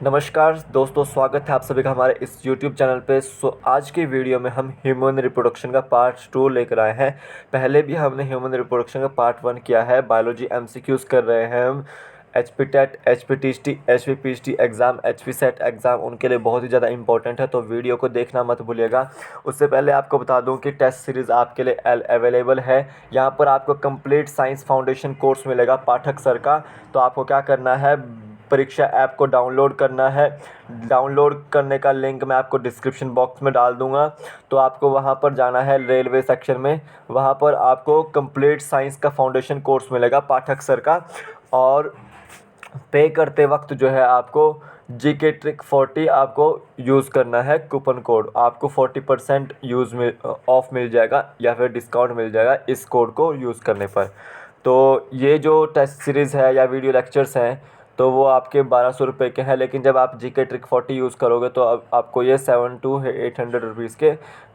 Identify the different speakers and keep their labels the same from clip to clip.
Speaker 1: नमस्कार दोस्तों, स्वागत है आप सभी का हमारे इस YouTube चैनल पे। आज की वीडियो में हम ह्यूमन रिप्रोडक्शन का पार्ट 2 लेकर आए हैं। पहले भी हमने ह्यूमन रिप्रोडक्शन का पार्ट 1 किया है। बायोलॉजी MCQs कर रहे हैं हम। HPTET, HPTST, HPPST exam, HPSET exam उनके लिए बहुत ही ज़्यादा इंपॉर्टेंट है, तो वीडियो को देखना मत भूलिएगा। उससे पहले आपको बता दूं कि टेस्ट सीरीज़ आपके लिए अवेलेबल है। यहाँ पर आपको कंप्लीट साइंस फाउंडेशन कोर्स मिलेगा पाठक सर का। तो आपको क्या करना है, परीक्षा ऐप को डाउनलोड करना है। डाउनलोड करने का लिंक मैं आपको डिस्क्रिप्शन बॉक्स में डाल दूंगा। तो आपको वहां पर जाना है रेलवे सेक्शन में। वहां पर आपको कंप्लीट साइंस का फाउंडेशन कोर्स मिलेगा पाठक सर का। और पे करते वक्त जो है आपको GK ट्रिक 40 आपको यूज़ करना है। कूपन कोड आपको 40% ऑफ मिल जाएगा या फिर डिस्काउंट मिल जाएगा इस कोड को यूज़ करने पर। तो ये जो टेस्ट सीरीज़ है या वीडियो लेक्चर्स हैं तो वो आपके 1200 रुपये के हैं, लेकिन जब आप GK ट्रिक 40 यूज़ करोगे तो अब आपको ये 700 to 800 रुपीज़ के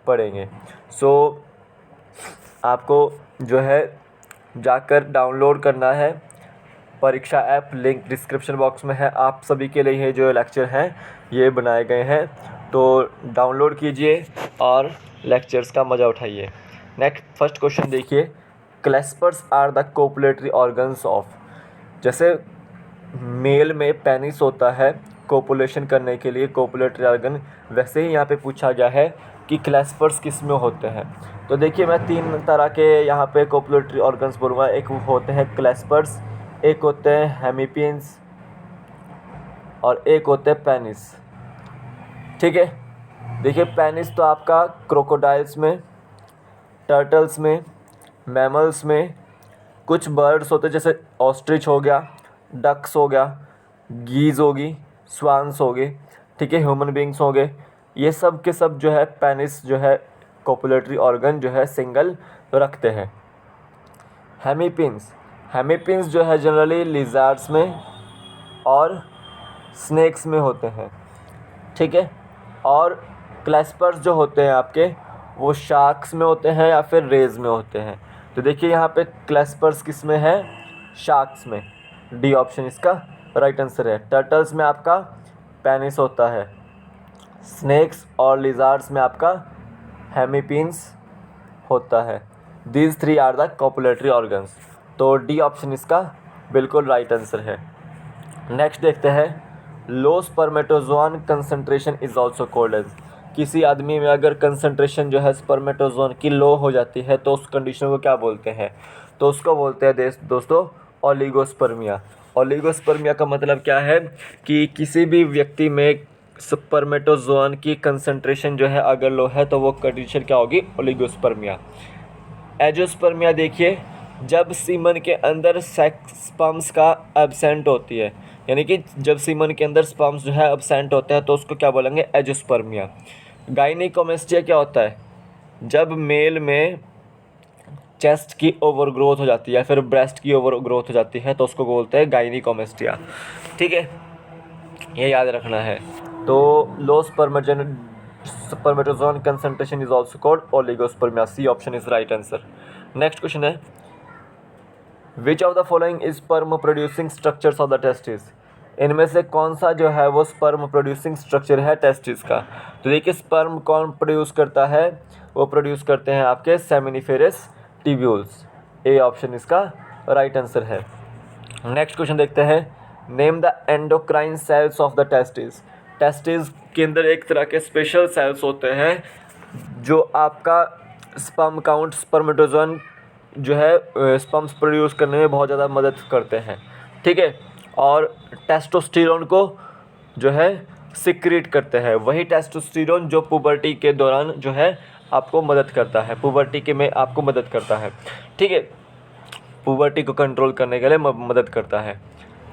Speaker 1: पड़ेंगे। सो आपको जो है जाकर डाउनलोड करना है परीक्षा ऐप, लिंक डिस्क्रिप्शन बॉक्स में है। आप सभी के लिए ये जो लेक्चर हैं ये बनाए गए हैं, तो डाउनलोड कीजिए और लेक्चर्स का मज़ा उठाइए। नेक्स्ट फर्स्ट क्वेश्चन देखिए, claspers are the copulatory organs of. जैसे मेल में पेनिस होता है कोपुलेशन करने के लिए, कोपुलेटरी ऑर्गन, वैसे ही यहाँ पे पूछा गया है कि क्लैस्पर्स किस में होते हैं। तो देखिए मैं 3 तरह के यहाँ पे कोपुलेटरी ऑर्गन्स बोलूँगा। एक होते हैं क्लैस्पर्स, एक होते हैं हेमिपियंस और एक होते हैं पेनिस। ठीक है, देखिए पेनिस तो आपका क्रोकोडाइल्स में, टर्टल्स में, मैमल्स में, कुछ बर्ड्स होते हैं जैसे ऑस्ट्रिच हो गया, डक्स हो गया, गीज होगी, स्वान्स हो गए। ठीक है, ह्यूमन बींग्स हो गए। ये सब के सब जो है पेनिस जो है कोपुलेटरी ऑर्गन जो है सिंगल रखते हैं। हेमिपिंस, हेमिपिंस जो है जनरली लिजार्ड्स में और स्नेक्स में होते हैं। ठीक है, और क्लैस्पर्स जो होते हैं आपके वो शार्क्स में होते हैं या फिर रेज में होते हैं। तो देखिए यहाँ पे क्लैस्पर्स किस में है, शार्क्स में। डी ऑप्शन इसका राइट आंसर है। टर्टल्स में आपका पेनिस होता है, स्नेक्स और लिजार्ड्स में आपका हेमिपिंस होता है। These 3 are the copulatory organs. तो डी ऑप्शन इसका बिल्कुल राइट आंसर है। नेक्स्ट देखते हैं, low spermatozoon concentration is also called as. किसी आदमी में अगर कंसंट्रेशन जो है स्पर्मेटोजोन की लो हो जाती है तो उस कंडीशन को क्या बोलते हैं, तो उसको बोलते हैं दोस्तों ओलिगोस्पर्मिया। ओलिगोस्पर्मिया का मतलब क्या है कि किसी भी व्यक्ति में स्पर्मेटोजोन की कंसंट्रेशन जो है अगर लो है तो वो कंडीशन क्या होगी, ओलिगोस्पर्मिया। एजोस्पर्मिया देखिए, जब सीमन के अंदर स्पर्म्स का एब्सेंट होती है, यानी कि जब सीमन के अंदर स्पर्म्स जो है एब्सेंट होते हैं तो उसको क्या बोलेंगे, एजोस्पर्मिया। गाइनिकोमेस्टिया क्या होता है, जब मेल में चेस्ट की ओवरग्रोथ हो जाती है या फिर ब्रेस्ट की ओवरग्रोथ हो जाती है तो उसको बोलते हैं गाइनिकोमेस्टिया। ठीक है, ये याद रखना है। तो low spermatozoon concentration is also called oligospermia. C option is right answer. Next question है, which of the following is sperm producing structures of the testis. इनमें से कौन सा जो है वो स्पर्म प्रोड्यूसिंग स्ट्रक्चर है टेस्टिस का। तो देखिए स्पर्म कौन प्रोड्यूस करता है, वो प्रोड्यूस करते हैं आपके सेमिनिफेरस ट्यूब्यूल्स। ए ऑप्शन इसका राइट आंसर है। नेक्स्ट क्वेश्चन देखते हैं, name the endocrine cells of the testis. Testis के अंदर एक तरह के स्पेशल सेल्स होते हैं जो आपका स्पर्म काउंट, स्पर्मेटोजोन जो है स्पर्म्स प्रोड्यूस करने में बहुत ज़्यादा मदद करते हैं। ठीक है, और टेस्टोस्टेरोन को जो है सिक्रीट करते हैं। वही टेस्टोस्टेरोन जो पुबर्टी के दौरान जो है आपको मदद करता है, पुबर्टी के में आपको मदद करता है। ठीक है, पुबर्टी को कंट्रोल करने के लिए मदद करता है।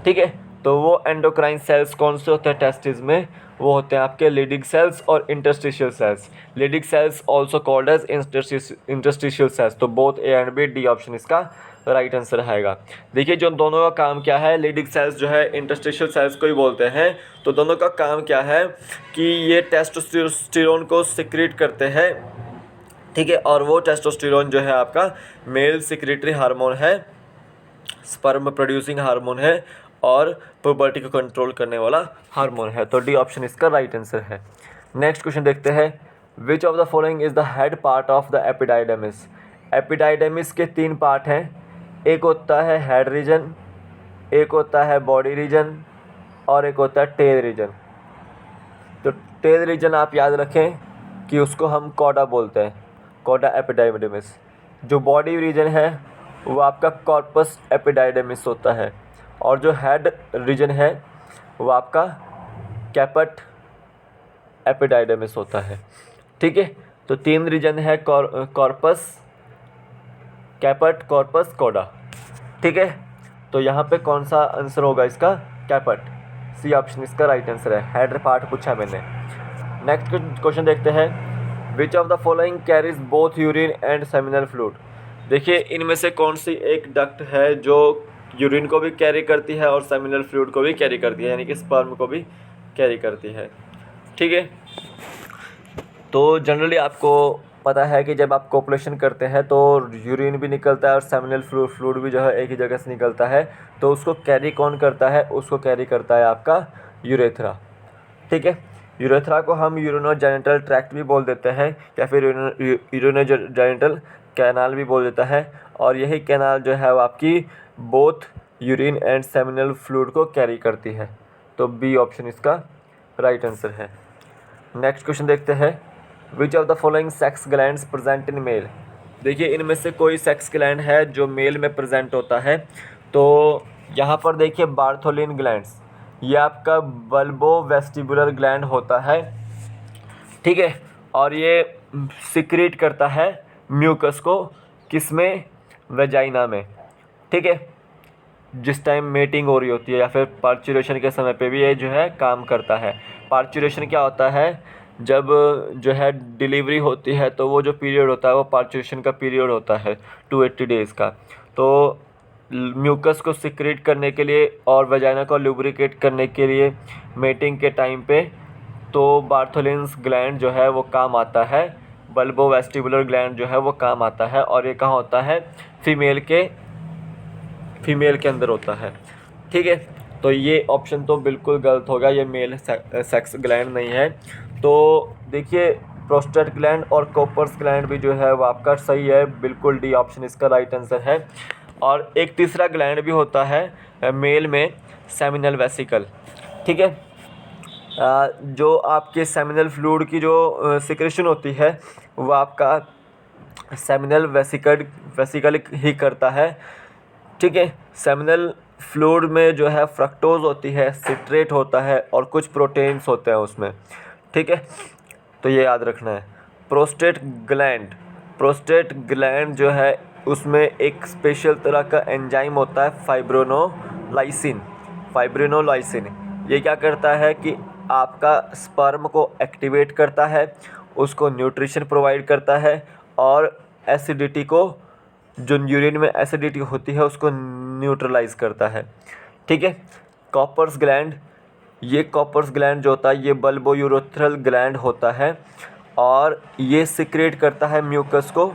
Speaker 1: ठीक है, तो वो एंडोक्राइन सेल्स कौन से होते हैं टेस्टिस में, वो होते हैं आपके लीडिंग सेल्स और interstitial cells. Leydig cells also called as interstitial cells. तो both A and B, D option इसका राइट आंसर आएगा। देखिए जो दोनों का काम क्या है, लीडिंग सेल्स जो है इंटरस्टिशियल सेल्स को ही बोलते हैं। तो दोनों का काम क्या है कि ये टेस्टोस्टेरोन को सिक्रीट करते हैं। ठीक है, और वो टेस्टोस्टेरोन जो है आपका मेल सिक्रेटरी हार्मोन है, स्पर्म प्रोड्यूसिंग हार्मोन है, और पुबर्टी को कंट्रोल करने वाला हार्मोन है। तो डी ऑप्शन इसका राइट आंसर है। नेक्स्ट क्वेश्चन देखते हैं, which of the following is the head part of the epididymis. Epididymis के 3 पार्ट हैं, एक होता है हेड रीजन, एक होता है बॉडी रीजन और एक होता है टेल रीजन। तो टेल रीजन आप याद रखें कि उसको हम कॉडा बोलते हैं, कॉडा एपिडाइडमिस। जो बॉडी रीजन है वो आपका कॉर्पस एपिडाइडमिस होता है और जो हेड रीजन है वो आपका कैपट एपिडाइडमिस होता है। ठीक है, तो 3 रीजन है, कॉर्पस, कैपट, कॉर्पस, कॉडा। ठीक है, तो यहाँ पे कौन सा आंसर होगा इसका, कैपट, सी ऑप्शन इसका राइट आंसर है। हेड पार्ट पूछा मैंने। नेक्स्ट क्वेश्चन देखते हैं, which of the following carries both urine and seminal fluid. देखिए इनमें से कौन सी एक डक्ट है जो यूरिन को भी कैरी करती है और सेमिनल फ्लूइड को भी कैरी करती है, यानी कि स्पर्म को भी कैरी करती है। ठीक है, तो जनरली आपको पता है कि जब आप कोपुलेशन करते हैं तो यूरिन भी निकलता है और सेमिनल फ्लूइड भी जो है एक ही जगह से निकलता है। तो उसको कैरी कौन करता है, उसको कैरी करता है आपका यूरेथ्रा। ठीक है, यूरेथ्रा को हम यूरिनोजेनिटल ट्रैक्ट भी बोल देते हैं या फिर यूरिनोजेनिटल कैनाल भी बोल देता है, और यही कैनाल जो है वो आपकी both urine and seminal fluid को कैरी करती है। तो बी ऑप्शन इसका राइट आंसर है। नेक्स्ट क्वेश्चन देखते हैं, which of the following sex glands present in male. देखिए इनमें से कोई सेक्स ग्लैंड है जो मेल में प्रेजेंट होता है। तो यहाँ पर देखिए बार्थोलिन ग्लैंड्स, ये आपका बल्बो वेस्टिबुलर ग्लैंड होता है। ठीक है, और ये सिक्रीट करता है म्यूकस को, किसमें, वेजाइना में। ठीक है, जिस टाइम मेटिंग हो रही होती है या फिर पार्चुरेशन के समय पे भी ये जो है काम करता है। पार्चुरेशन क्या होता है, जब जो है डिलीवरी होती है तो वो जो पीरियड होता है वो पार्चुरेशन का पीरियड होता है 280 डेज़ का। तो म्यूकस को सिक्रेट करने के लिए और वजाइना को लुब्रिकेट करने के लिए मेटिंग के टाइम पे तो बार्थोलिन्स ग्लैंड जो है वो काम आता है, बल्बो वेस्टिबुलर ग्लैंड जो है वो काम आता है। और ये कहाँ होता है, फीमेल के अंदर होता है। ठीक है, तो ये ऑप्शन तो बिल्कुल गलत होगा, ये मेल सेक्स ग्लैंड नहीं है। तो देखिए प्रोस्टेट ग्लैंड और कोपर्स ग्लैंड भी जो है वो आपका सही है, बिल्कुल डी ऑप्शन इसका राइट आंसर है। और एक तीसरा ग्लैंड भी होता है मेल में, सेमिनल वेसिकल। ठीक है, जो आपके सेमिनल फ्लूइड की जो सिक्रेशन होती है वो आपका सेमिनल वेसिकल ही करता है। ठीक है, सेमिनल फ्लूइड में जो है फ्रक्टोज होती है, सिट्रेट होता है और कुछ प्रोटीन्स होते हैं उसमें। ठीक है, तो ये याद रखना है। प्रोस्टेट ग्लैंड जो है उसमें एक स्पेशल तरह का एंजाइम होता है फाइब्रिनोलाइसिन। ये क्या करता है कि आपका स्पर्म को एक्टिवेट करता है, उसको न्यूट्रिशन प्रोवाइड करता है और एसिडिटी को, जो यूरिन में एसिडिटी होती है उसको न्यूट्रलाइज करता है। ठीक है, कॉपर्स ग्लैंड जो होता है ये बल्बोयूरेथ्रल ग्लैंड होता है और ये सिक्रेट करता है म्यूकस को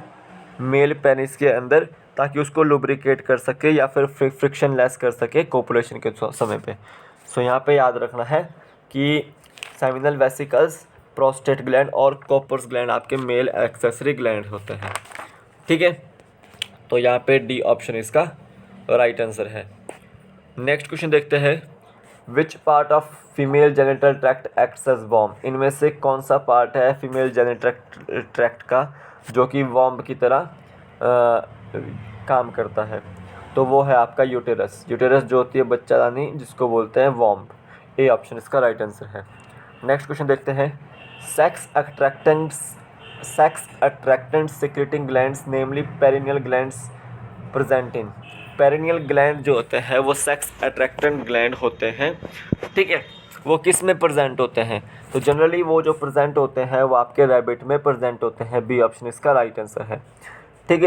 Speaker 1: मेल पेनिस के अंदर, ताकि उसको लुब्रिकेट कर सके या फिर फ्रिक्शन लेस कर सके कोपुलेशन के समय पे। सो यहाँ पे याद रखना है कि सेमिनल वेसिकल्स, प्रोस्टेट ग्लैंड और कॉपर्स ग्लैंड आपके मेल एक्सेसरी ग्लैंड होते हैं। ठीक है, तो यहाँ पे डी ऑप्शन इसका राइट आंसर है। नेक्स्ट क्वेश्चन देखते हैं, which part of female genital tract acts as वॉर्म। इनमें से कौन सा पार्ट है फीमेल जेनिटल ट्रैक्ट का जो कि वॉर्म की तरह काम करता है। तो वो है आपका यूटेरस जो होती है बच्चादानी, जिसको बोलते हैं वॉर्म। ए ऑप्शन इसका राइट आंसर है। नेक्स्ट क्वेश्चन देखते हैं, sex attractant secreting glands namely perineal glands present in. Perineal gland जो होते हैं वो सेक्स अट्रैक्टेंट ग्लैंड होते हैं। ठीक है, वो किस में प्रेजेंट होते हैं, तो जनरली वो जो प्रेजेंट होते हैं वो आपके रैबिट में प्रेजेंट होते हैं। बी ऑप्शन इसका राइट आंसर है। ठीक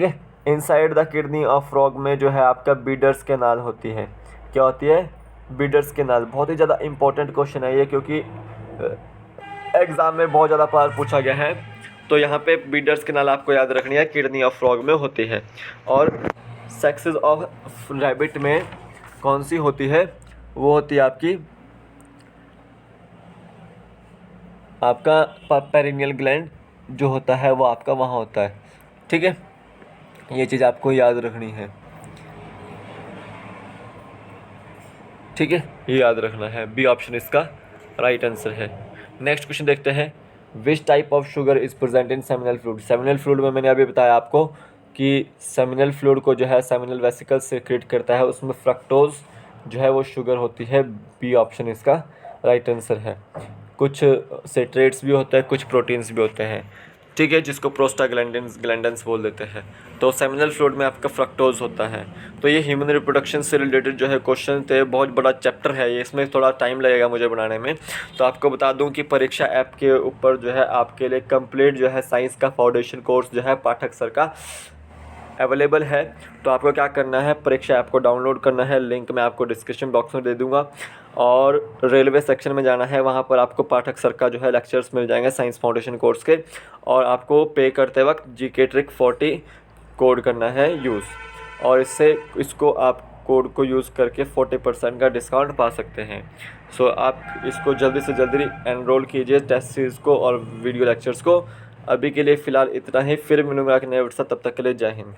Speaker 1: है, inside the kidney of frog में जो है आपका बीडर्स कैनाल होती है। क्या होती है, बीडर्स कैनाल। बहुत ही ज़्यादा इंपॉर्टेंट क्वेश्चन है ये, क्योंकि एग्ज़ाम में बहुत ज़्यादा बार पूछा गया है। तो यहाँ पे बीडर्स कैनाल आपको याद रखनी है, किडनी ऑफ फ्रॉग में होती है। और सेक्सेस ऑफ रैबिट में कौन सी होती है? वो होती है आपका पेरिनियल ग्लैंड जो होता है वो आपका वहाँ होता है। ठीक है, ये चीज़ आपको याद रखनी है। ठीक है, ये याद रखना है। बी ऑप्शन इसका राइट आंसर है। नेक्स्ट क्वेश्चन देखते हैं। Which type of sugar is present in seminal fluid? Seminal fluid में मैंने अभी बताया आपको कि सेमिनल फ्लूइड को जो है सेमिनल वेसिकल सेक्रेट करता है, उसमें फ्रक्टोज जो है वो शुगर होती है। बी ऑप्शन इसका राइट आंसर है। कुछ सेट्रेट्स भी होते हैं, कुछ प्रोटीन्स भी होते हैं। ठीक है, जिसको प्रोस्टाग्लैंडिन्स ग्लैंडन्स बोल देते हैं। तो सेमिनल फ्लूइड में आपका फ्रक्टोज होता है। तो ये ह्यूमन रिप्रोडक्शन से रिलेटेड जो है क्वेश्चन थे, बहुत बड़ा चैप्टर है ये, इसमें थोड़ा टाइम लगेगा मुझे बनाने में। तो आपको बता दूं कि परीक्षा ऐप के ऊपर जो है आपके लिए कंप्लीट जो है साइंस का फाउंडेशन कोर्स जो है पाठक सर का अवेलेबल है। तो आपको क्या करना है, परीक्षा ऐप को डाउनलोड करना है, लिंक मैं आपको डिस्क्रिप्शन बॉक्स में दे दूंगा। और रेलवे सेक्शन में जाना है, वहाँ पर आपको पाठक सर का जो है लेक्चर्स मिल जाएंगे साइंस फाउंडेशन कोर्स के। और आपको पे करते वक्त जीके ट्रिक 40 कोड करना है यूज़, और इसको आप कोड को यूज़ करके 40% का डिस्काउंट पा सकते हैं। सो आप इसको जल्दी से जल्दी एनरोल कीजिए टेस्ट सीरीज़ को और वीडियो लेक्चर्स को। अभी के लिए फ़िलहाल इतना ही, फिर मिलूंगा कि नए वीडियो, तब तक के लिए जय हिंद।